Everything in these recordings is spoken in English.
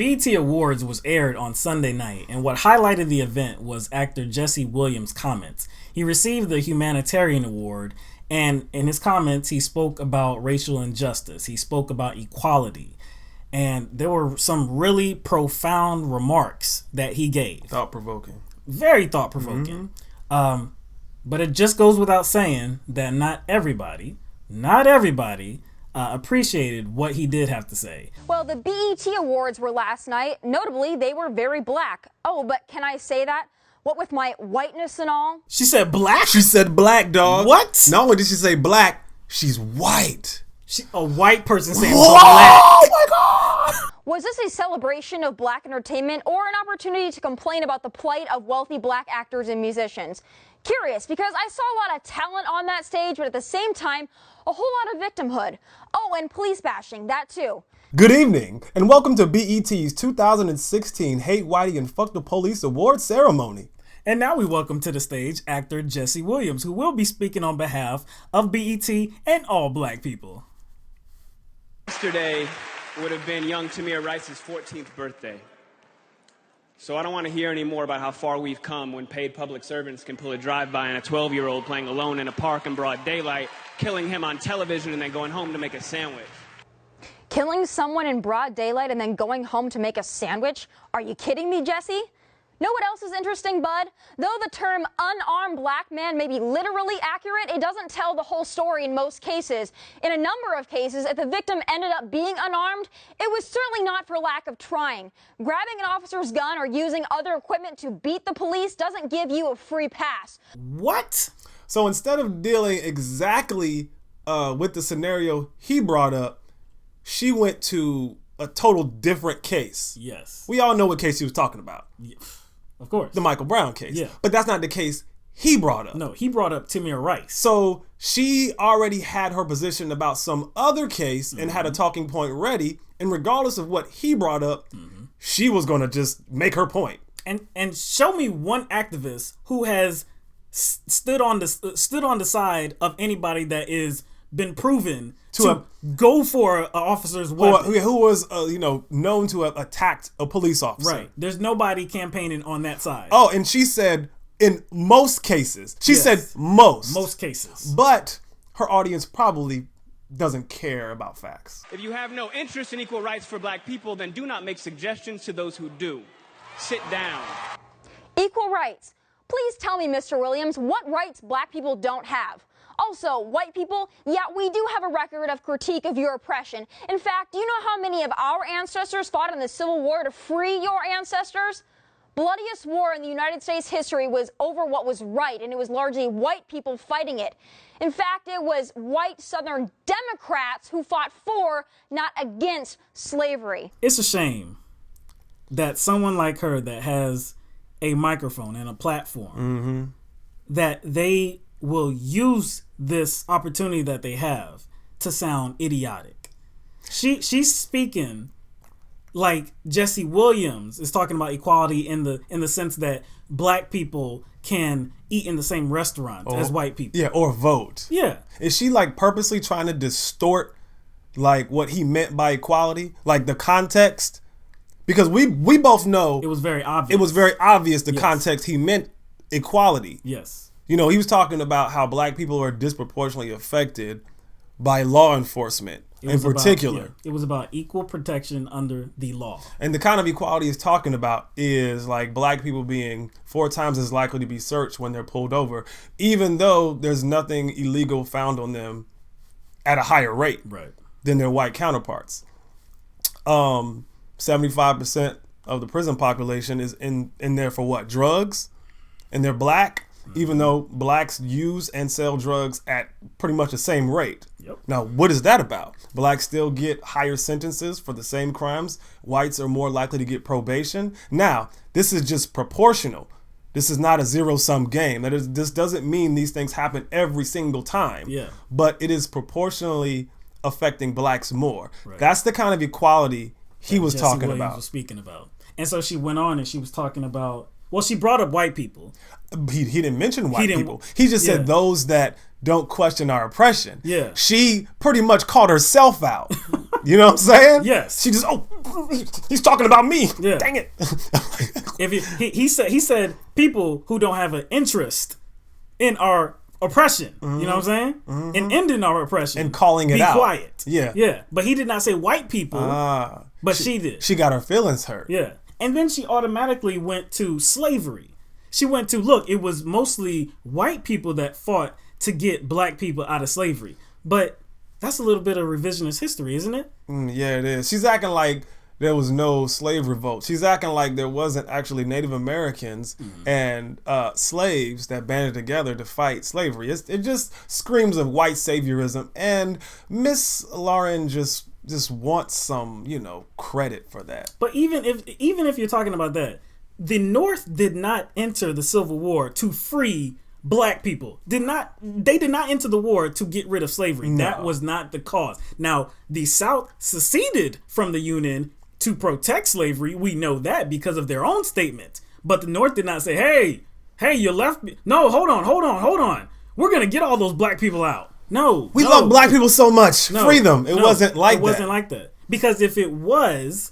BET Awards was aired on Sunday night, and what highlighted the event was actor Jesse Williams' comments. He received the Humanitarian Award, and in his comments, he spoke about racial injustice. He spoke about equality. And there were some really profound remarks that he gave. Thought-provoking. Very thought-provoking. Mm-hmm. But it just goes without saying that not everybody appreciated what he did have to say. Well, the BET Awards were last night. Notably, they were very black. Oh, but can I say that? What with my whiteness and all? She said black? She said black, dog. What? Not only did she say black, she's white. A white person saying Whoa! black. Oh my God! Was this a celebration of black entertainment or an opportunity to complain about the plight of wealthy black actors and musicians? Curious, because I saw a lot of talent on that stage, but at the same time, a whole lot of victimhood. Oh, and police bashing, that too. Good evening, and welcome to BET's 2016 Hate Whitey and Fuck the Police Award ceremony. And now we welcome to the stage actor Jesse Williams, who will be speaking on behalf of BET and all black people. Yesterday would have been young Tamir Rice's 14th birthday. So I don't want to hear any more about how far we've come when paid public servants can pull a drive-by on a 12-year-old playing alone in a park in broad daylight, killing him on television and then going home to make a sandwich. Killing someone in broad daylight and then going home to make a sandwich? Are you kidding me, Jesse? Know what else is interesting, bud? Though the term unarmed black man may be literally accurate, it doesn't tell the whole story in most cases. In a number of cases, if the victim ended up being unarmed, it was certainly not for lack of trying. Grabbing an officer's gun or using other equipment to beat the police doesn't give you a free pass. What? So instead of dealing exactly with the scenario he brought up, she went to a total different case. Yes. We all know what case he was talking about. Yeah. Of course. The Michael Brown case. Yeah. But that's not the case he brought up. No, he brought up Tamir Rice. So she already had her position about some other case and had a talking point ready. And regardless of what he brought up, she was going to just make her point. And show me one activist who has stood on the side of anybody that is been proven to go for an officer's weapon. Who was, known to have attacked a police officer. Right. There's nobody campaigning on that side. Oh, and she said in most cases. She said most. Most cases. But her audience probably doesn't care about facts. If you have no interest in equal rights for black people, then do not make suggestions to those who do. Sit down. Equal rights. Please tell me, Mr. Williams, what rights black people don't have? Also, white people, yeah, we do have a record of critique of your oppression. In fact, do you know how many of our ancestors fought in the Civil War to free your ancestors? Bloodiest war in the United States history was over what was right, and it was largely white people fighting it. In fact, it was white Southern Democrats who fought for, not against, slavery. It's a shame that someone like her that has a microphone and a platform, that they will use this opportunity that they have to sound idiotic. She's speaking like Jesse Williams is talking about equality in the sense that black people can eat in the same restaurant as white people. Yeah, or vote. Yeah. Is she like purposely trying to distort like what he meant by equality? Like the context? Because we both know it was very obvious. It was very obvious the context he meant equality. Yes. You know, he was talking about how black people are disproportionately affected by law enforcement in particular. It was about equal protection under the law. And the kind of equality he's talking about is like black people being 4 times as likely to be searched when they're pulled over, even though there's nothing illegal found on them at a higher rate than their white counterparts. 75% of the prison population is in there for what? Drugs? And they're black? Even though blacks use and sell drugs at pretty much the same rate. Yep. Now, what is that about? Blacks still get higher sentences for the same crimes. Whites are more likely to get probation. Now, this is just proportional. This is not a zero-sum game. This doesn't mean these things happen every single time. Yeah. But it is proportionally affecting blacks more. Right. That's the kind of equality he was Jesse talking Williams about. Was speaking about. And so she went on and she was talking about, well, she brought up white people. He didn't mention white people. He just said those that don't question our oppression. Yeah. She pretty much called herself out. You know what I'm saying? Yes. She just, he's talking about me. Yeah. Dang it. He said people who don't have an interest in our oppression, you know what I'm saying? And ending our oppression. And calling it out. Be quiet. Yeah. Yeah. But he did not say white people, but she did. She got her feelings hurt. Yeah. And then she automatically went to slavery. She went to, look, it was mostly white people that fought to get black people out of slavery. But that's a little bit of revisionist history, isn't it? Yeah, it is. She's acting like there was no slave revolt. She's acting like there wasn't actually Native Americans and slaves that banded together to fight slavery. It just screams of white saviorism. And Miss Lahren just wants some, credit for that. But even if you're talking about that, the North did not enter the Civil War to free black people. They did not enter the war to get rid of slavery. No. That was not the cause. Now, the South seceded from the Union to protect slavery. We know that because of their own statement. But the North did not say, hey, you left me. No, hold on. We're going to get all those black people out. No. We love black people so much. No, free them. It wasn't like that. It wasn't like that. Because if it was,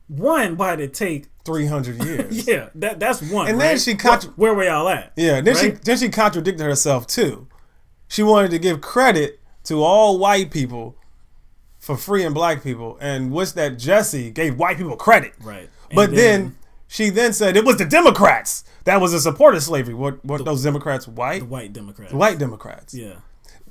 one, why'd it take 300 years? Yeah, that's one. And then right? Where were y'all at? Yeah, then she contradicted herself too. She wanted to give credit to all white people for freeing black people, and wish that Jesse gave white people credit. Right. But then she said it was the Democrats that was a support of slavery. What those Democrats white? The white Democrats. White Democrats. Yeah.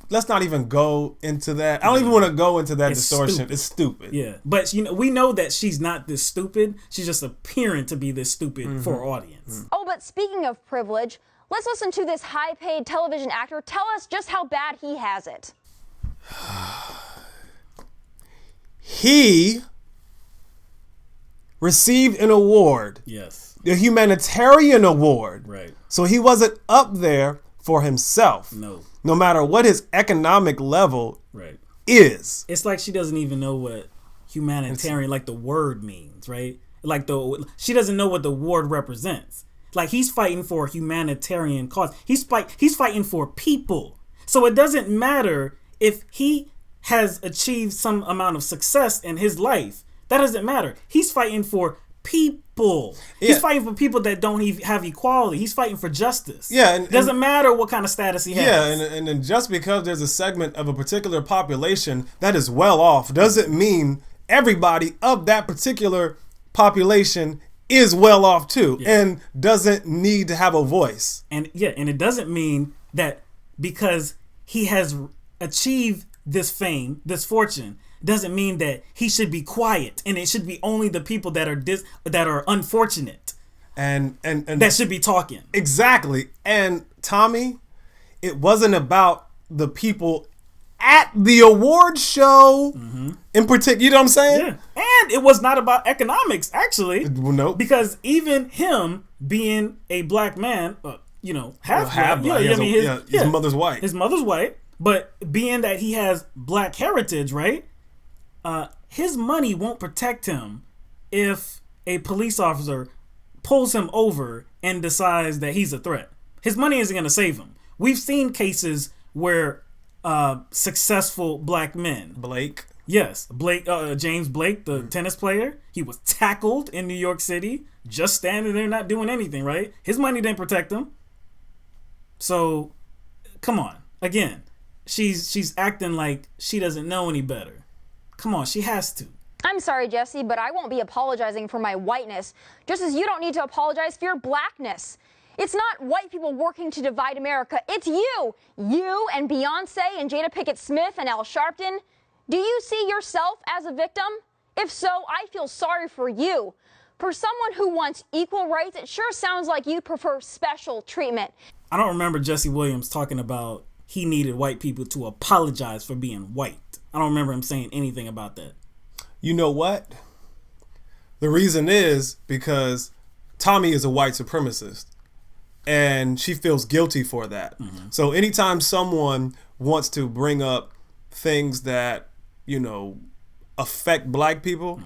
Let's not even go into that. I don't even want to go into that distortion. Stupid. It's stupid. Yeah. But we know that she's not this stupid. She's just appearing to be this stupid for our audience. Oh, but speaking of privilege, let's listen to this high-paid television actor tell us just how bad he has it. He received an award. Yes. The humanitarian award. Right. So he wasn't up there for himself. No. No matter what his economic level right. is. It's like she doesn't even know what humanitarian, like the word means, right? Like she doesn't know what the word represents. Like he's fighting for a humanitarian cause. He's fighting for people. So it doesn't matter if he has achieved some amount of success in his life. That doesn't matter. He's fighting for people. Yeah. He's fighting for people that don't have equality. He's fighting for justice. Yeah, it doesn't matter what kind of status he has. Yeah, and just because there's a segment of a particular population that is well off doesn't mean everybody of that particular population is well off too, and doesn't need to have a voice. And it doesn't mean that because he has achieved this fame, this fortune, doesn't mean that he should be quiet, and it should be only the people that are unfortunate and that should be talking. Exactly. And Tommy, it wasn't about the people at the award show in particular. You know what I'm saying? Yeah. And it was not about economics, actually. Nope. Because even him being a black man, half black. His mother's white. His mother's white. But being that he has black heritage, right? His money won't protect him if a police officer pulls him over and decides that he's a threat. His money isn't going to save him. We've seen cases where successful black men. James Blake, the tennis player, he was tackled in New York City, just standing there not doing anything, right? His money didn't protect him. So, come on. Again, she's acting like she doesn't know any better. Come on, she has to. I'm sorry, Jesse, but I won't be apologizing for my whiteness, just as you don't need to apologize for your blackness. It's not white people working to divide America. It's you. You and Beyonce and Jada Pinkett Smith and Al Sharpton. Do you see yourself as a victim? If so, I feel sorry for you. For someone who wants equal rights, it sure sounds like you prefer special treatment. I don't remember Jesse Williams talking about he needed white people to apologize for being white. I don't remember him saying anything about that. You know what? The reason is because Tommy is a white supremacist, and she feels guilty for that. Mm-hmm. So anytime someone wants to bring up things that, affect black people,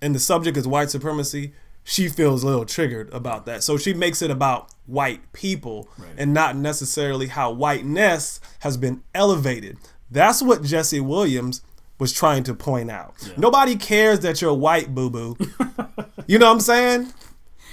and the subject is white supremacy, she feels a little triggered about that. So she makes it about white people and not necessarily how whiteness has been elevated. That's what Jesse Williams was trying to point out. Yeah. Nobody cares that you're white, boo-boo. You know what I'm saying?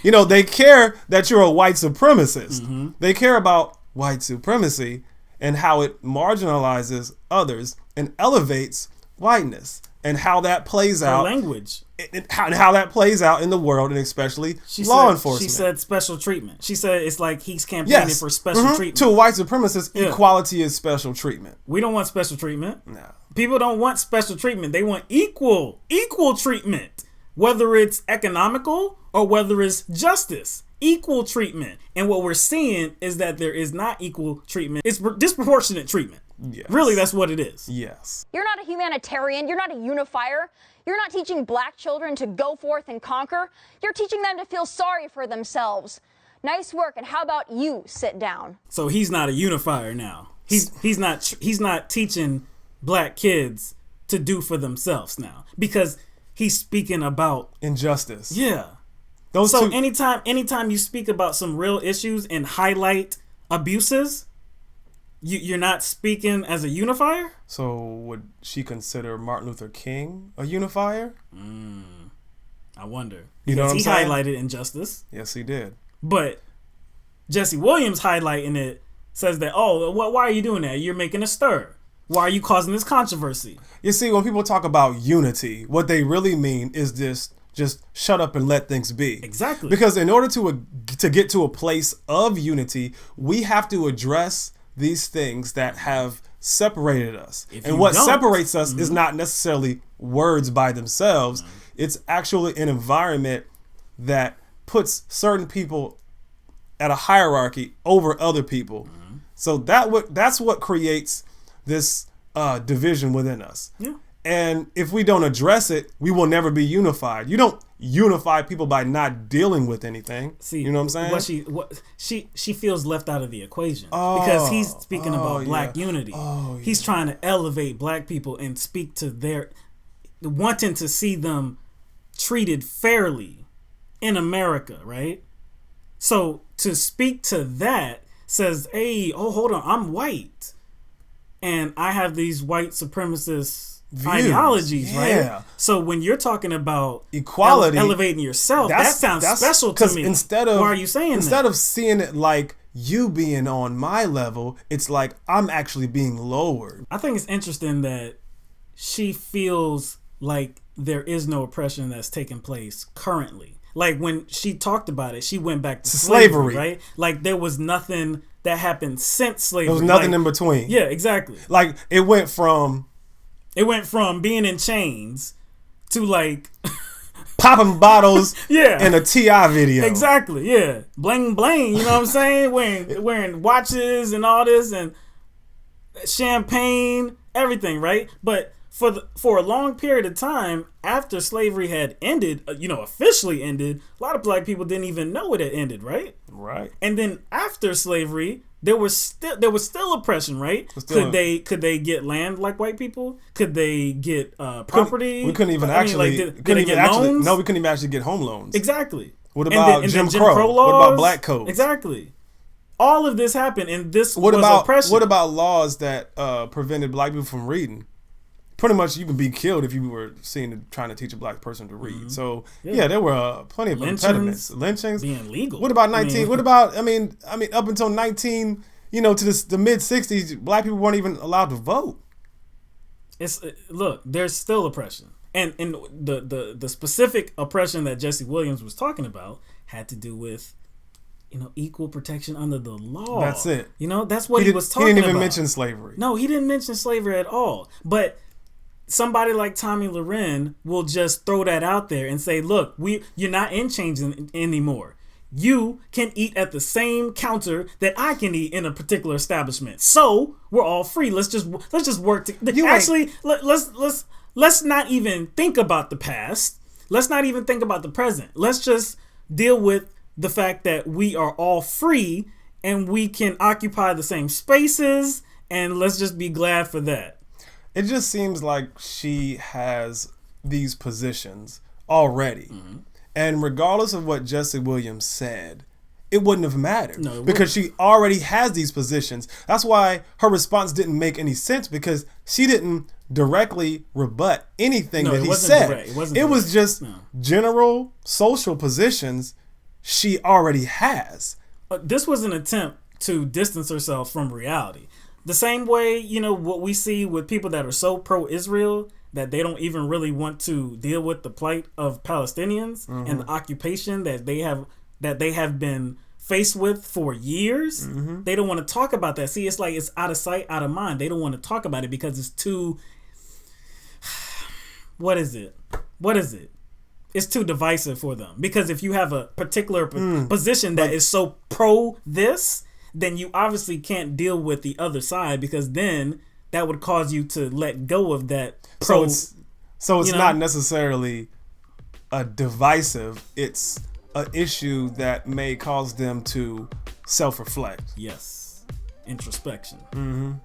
You know, they care that you're a white supremacist. Mm-hmm. They care about white supremacy and how it marginalizes others and elevates whiteness and how that plays out. Language. And how that plays out in the world, and especially law enforcement. She said special treatment. She said it's like he's campaigning for special treatment. To white supremacists, equality is special treatment. We don't want special treatment. No. People don't want special treatment. They want equal treatment, whether it's economical or whether it's justice. Equal treatment. And what we're seeing is that there is not equal treatment. It's disproportionate treatment. Yes. Really, that's what it is. Yes. You're not a humanitarian. You're not a unifier. You're not teaching black children to go forth and conquer. You're teaching them to feel sorry for themselves. Nice work. And how about you sit down? So he's not a unifier now. He's not teaching black kids to do for themselves now, because he's speaking about injustice. Yeah. Anytime you speak about some real issues and highlight abuses, you're not speaking as a unifier? So would she consider Martin Luther King a unifier? I wonder. You know what I'm saying? He highlighted injustice. Yes, he did. But Jesse Williams highlighting it says that, why are you doing that? You're making a stir. Why are you causing this controversy? You see, when people talk about unity, what they really mean is this: just shut up and let things be. Exactly. Because in order to get to a place of unity, we have to address these things that have separated us. And what separates us is not necessarily words by themselves. It's actually an environment that puts certain people at a hierarchy over other people. So that's what creates this division within us. Yeah. And if we don't address it, we will never be unified. You don't unify people by not dealing with anything. See, you know what I'm saying? She feels left out of the equation because he's speaking about black unity. He's trying to elevate black people and speak to wanting to see them treated fairly in America, right? So to speak to that says, hey, hold on, I'm white and I have these white supremacist ideologies, right? So when you're talking about equality, elevating yourself, that sounds special to me. Why are you saying instead of seeing it like you being on my level, it's like I'm actually being lowered. I think it's interesting that she feels like there is no oppression that's taking place currently. Like when she talked about it, she went back to slavery, right? Like there was nothing that happened since slavery. There was nothing in between. Yeah, exactly. Like it went from being in chains to like popping bottles in a T.I. video. Exactly, yeah. Bling bling, you know what I'm saying? Wearing watches and all this and champagne, everything, right? But for a long period of time after slavery had ended, officially ended, a lot of black people didn't even know it had ended, right? Right. And then after slavery, there was still oppression, right? Could they get land like white people? Could they get property? We couldn't even we couldn't even actually get home loans. Exactly. What about Jim Crow laws? What about black codes? Exactly. All of this happened, and this was oppression. What about laws that prevented black people from reading? Pretty much, you could be killed if you were trying to teach a black person to read. So there were plenty of impediments. Lynchings being legal. What about 19? What about I mean, up until 19, to the mid 60s, black people weren't even allowed to vote. There's still oppression, and the specific oppression that Jesse Williams was talking about had to do with equal protection under the law. That's it. That's what he was talking about. He didn't even mention slavery. No, he didn't mention slavery at all. But somebody like Tomi Lahren will just throw that out there and say, look, you're not in chains anymore. You can eat at the same counter that I can eat in a particular establishment. So we're all free. Let's just work together. Let's not even think about the past. Let's not even think about the present. Let's just deal with the fact that we are all free and we can occupy the same spaces, and let's just be glad for that. It just seems like she has these positions already. Mm-hmm. And regardless of what Jesse Williams said, it wouldn't have mattered. No, it because she already has these positions. That's why her response didn't make any sense, because she didn't directly rebut anything that he said. It was just general social positions she already has. This was an attempt to distance herself from reality. The same way, you know, what we see with people that are so pro-Israel that they don't even really want to deal with the plight of Palestinians and the occupation that they have been faced with for years. They don't want to talk about that. See, it's like it's out of sight, out of mind. They don't want to talk about it because it's too... What is it? It's too divisive for them. Because if you have a particular position that is so pro this, then you obviously can't deal with the other side, because then that would cause you to let go of that pro. So it's not necessarily a divisive. It's an issue that may cause them to self-reflect. Yes. Introspection.